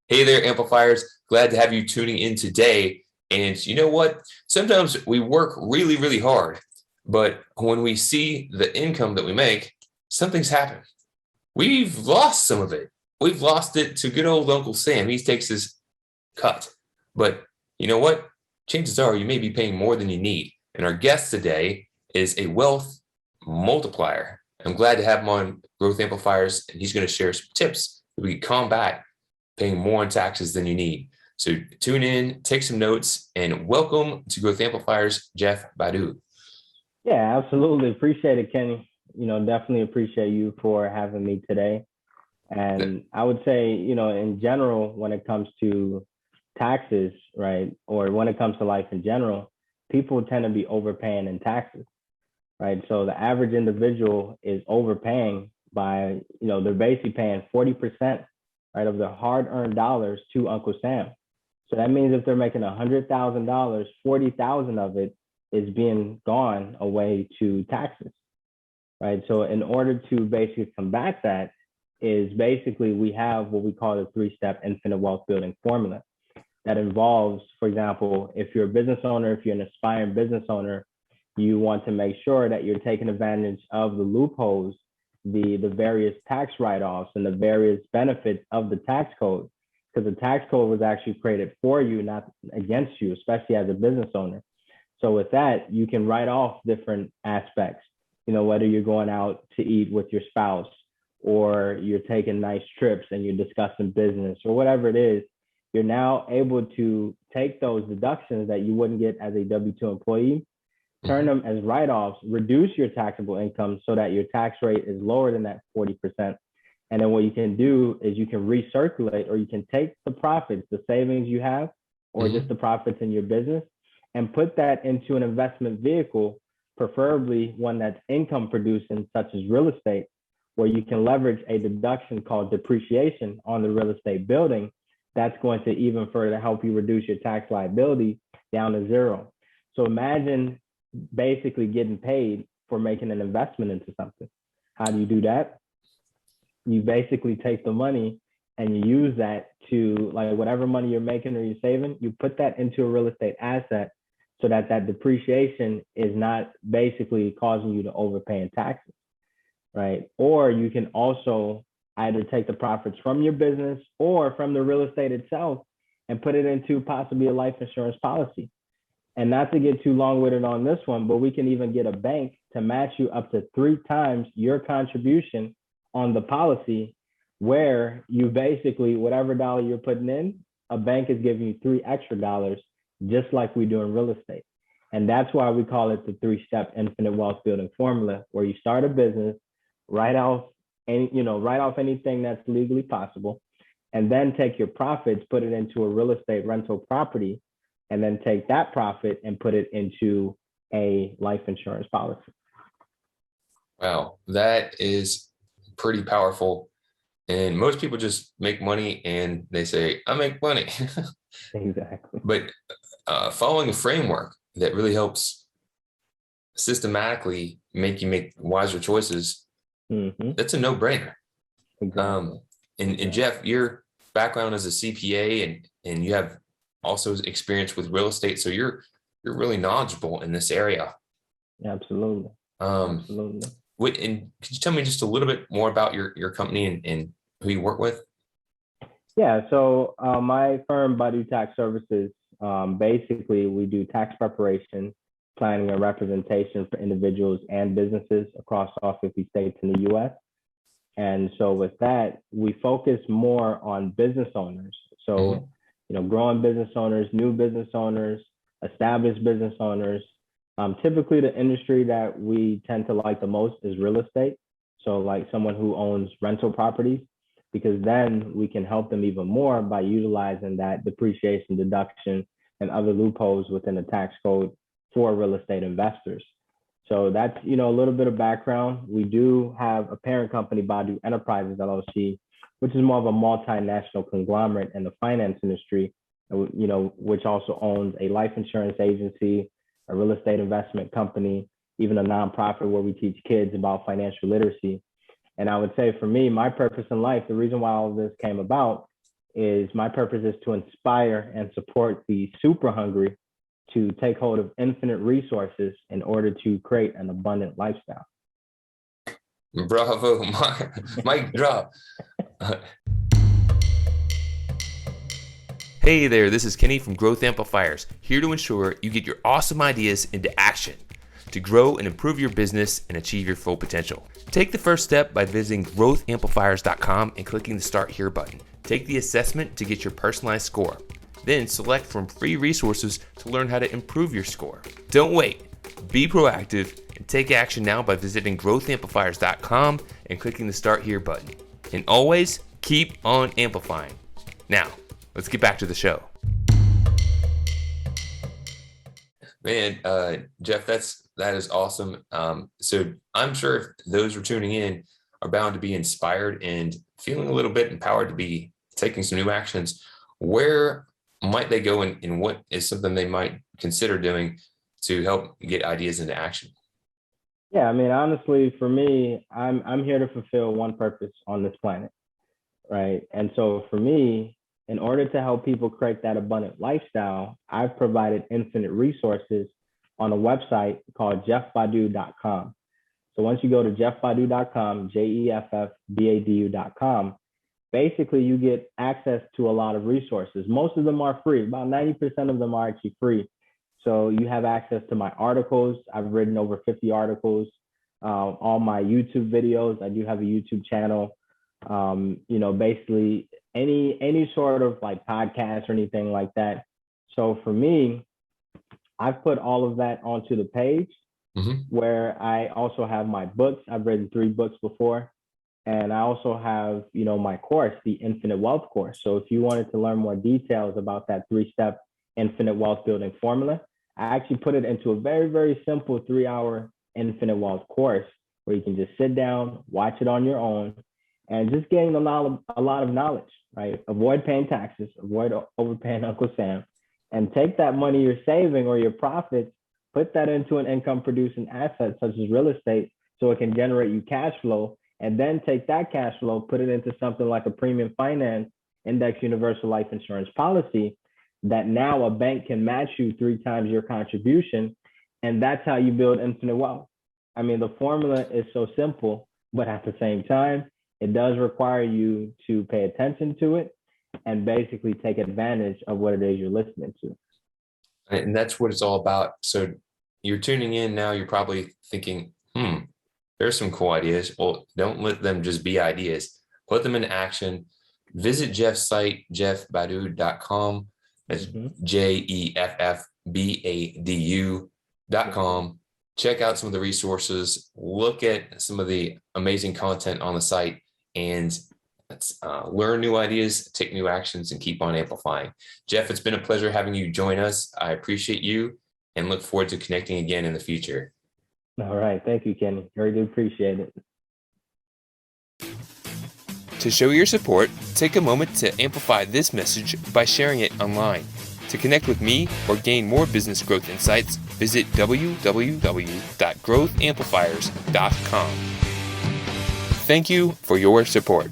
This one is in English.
Hey there, amplifiers. Glad to have you tuning in today. And you know what? Sometimes we work really, really hard, but when we see the income that we make, something's happened. We've lost some of it. We've lost it to good old Uncle Sam. He takes his cut. But you know what? Chances are you may be paying more than you need. And our guest today is a wealth multiplier. I'm glad to have him on Growth Amplifiers, and he's going to share some tips that we can combat paying more in taxes than you need. So tune in, take some notes, and welcome to Growth Amplifiers, Jeff Badu. Yeah, absolutely. Appreciate it, Kenny. Definitely appreciate you for having me today. And I would say, in general, when it comes to taxes, right, or when it comes to life in general, people tend to be overpaying in taxes, right? So the average individual is overpaying by, they're basically paying 40%, right, of their hard-earned dollars to Uncle Sam. So that means if they're making $100,000, 40,000 of it is being gone away to taxes, right? So in order to basically combat that is basically we have what we call the three-step infinite wealth building formula that involves, for example, if you're a business owner, if you're an aspiring business owner, you want to make sure that you're taking advantage of the loopholes, the various tax write-offs and the various benefits of the tax code, because the tax code was actually created for you, not against you, especially as a business owner. So with that, you can write off different aspects, whether you're going out to eat with your spouse or you're taking nice trips and you're discussing business or whatever it is, you're now able to take those deductions that you wouldn't get as a W-2 employee, turn them as write-offs, reduce your taxable income so that your tax rate is lower than that 40%. And then what you can do is you can recirculate, or you can take the profits, the savings you have, or just the profits in your business, and put that into an investment vehicle, preferably one that's income producing, such as real estate, where you can leverage a deduction called depreciation on the real estate building. That's going to even further help you reduce your tax liability down to zero. So imagine basically getting paid for making an investment into something. How do you do that? You basically take the money and you use that to, like, whatever money you're making or you're saving, you put that into a real estate asset so that that depreciation is not basically causing you to overpay in taxes, right? Or you can also either take the profits from your business or from the real estate itself and put it into possibly a life insurance policy. And not to get too long-winded on this one, but we can even get a bank to match you up to 3 times your contribution on the policy, where you basically, whatever dollar you're putting in, a bank is giving you 3 extra dollars, just like we do in real estate. And that's why we call it the 3-step infinite wealth building formula, where you start a business, write off anything that's legally possible, and then take your profits, put it into a real estate rental property, and then take that profit and put it into a life insurance policy. Wow, that is pretty powerful. And most people just make money and they say, I make money. Exactly. But following a framework that really helps systematically make you make wiser choices, that's a no-brainer. Exactly. And Jeff, your background as a CPA and you have also experience with real estate, so you're really knowledgeable in this area. Absolutely. Absolutely. And could you tell me just a little bit more about your company and who you work with? Yeah, so my firm, Badu Tax Services, basically we do tax preparation, planning, and representation for individuals and businesses across all 50 states in the U.S. And so with that, we focus more on business owners. So, growing business owners, new business owners, established business owners. Typically, the industry that we tend to like the most is real estate. So like someone who owns rental properties, because then we can help them even more by utilizing that depreciation deduction and other loopholes within the tax code for real estate investors. So that's, a little bit of background. We do have a parent company, Badu Enterprises, LLC, which is more of a multinational conglomerate in the finance industry, which also owns a life insurance agency, a real estate investment company, even a nonprofit where we teach kids about financial literacy. And I would say for me, my purpose in life, the reason why all of this came about is my purpose is to inspire and support the super hungry to take hold of infinite resources in order to create an abundant lifestyle. Bravo, mic drop. Hey there, this is Kenny from Growth Amplifiers, here to ensure you get your awesome ideas into action to grow and improve your business and achieve your full potential. Take the first step by visiting growthamplifiers.com and clicking the Start Here button. Take the assessment to get your personalized score. Then select from free resources to learn how to improve your score. Don't wait. Be proactive and take action now by visiting growthamplifiers.com and clicking the Start Here button. And always keep on amplifying. Now, let's get back to the show. Man, Jeff, that is awesome. So I'm sure if those who are tuning in are bound to be inspired and feeling a little bit empowered to be taking some new actions. Where might they go, and what is something they might consider doing to help get ideas into action? Yeah, I mean, honestly, for me, I'm here to fulfill one purpose on this planet, right? And so for me, in order to help people create that abundant lifestyle, I've provided infinite resources on a website called jeffbadu.com. So once you go to jeffbadu.com, jeffbadu.com, basically you get access to a lot of resources. Most of them are free. About 90% of them are actually free. So you have access to my articles. I've written over 50 articles, all my YouTube videos. I do have a YouTube channel. Basically any sort of like podcast or anything like that. So for me, I've put all of that onto the page where I also have my books. I've written 3 books before. And I also have, my course, the Infinite Wealth course. So if you wanted to learn more details about that 3-step infinite wealth building formula, I actually put it into a very, very simple 3-hour infinite wealth course where you can just sit down, watch it on your own, and just gain a lot of knowledge, right? Avoid paying taxes, avoid overpaying Uncle Sam, and take that money you're saving or your profits, put that into an income producing asset such as real estate so it can generate you cash flow, and then take that cash flow, put it into something like a premium finance index universal life insurance policy that now a bank can match you 3 times your contribution. And that's how you build infinite wealth. I mean, the formula is so simple, but at the same time, it does require you to pay attention to it and basically take advantage of what it is you're listening to. And that's what it's all about. So you're tuning in now, you're probably thinking, there's some cool ideas. Well, don't let them just be ideas. Put them in action. Visit Jeff's site, jeffbadu.com. That's jeffbadu.com. Check out some of the resources. Look at some of the amazing content on the site, and let's learn new ideas, take new actions, and keep on amplifying. Jeff, it's been a pleasure having you join us. I appreciate you and look forward to connecting again in the future. All right. Thank you, Kenny. Very do appreciate it. To show your support, take a moment to amplify this message by sharing it online. To connect with me or gain more business growth insights, visit www.growthamplifiers.com. Thank you for your support.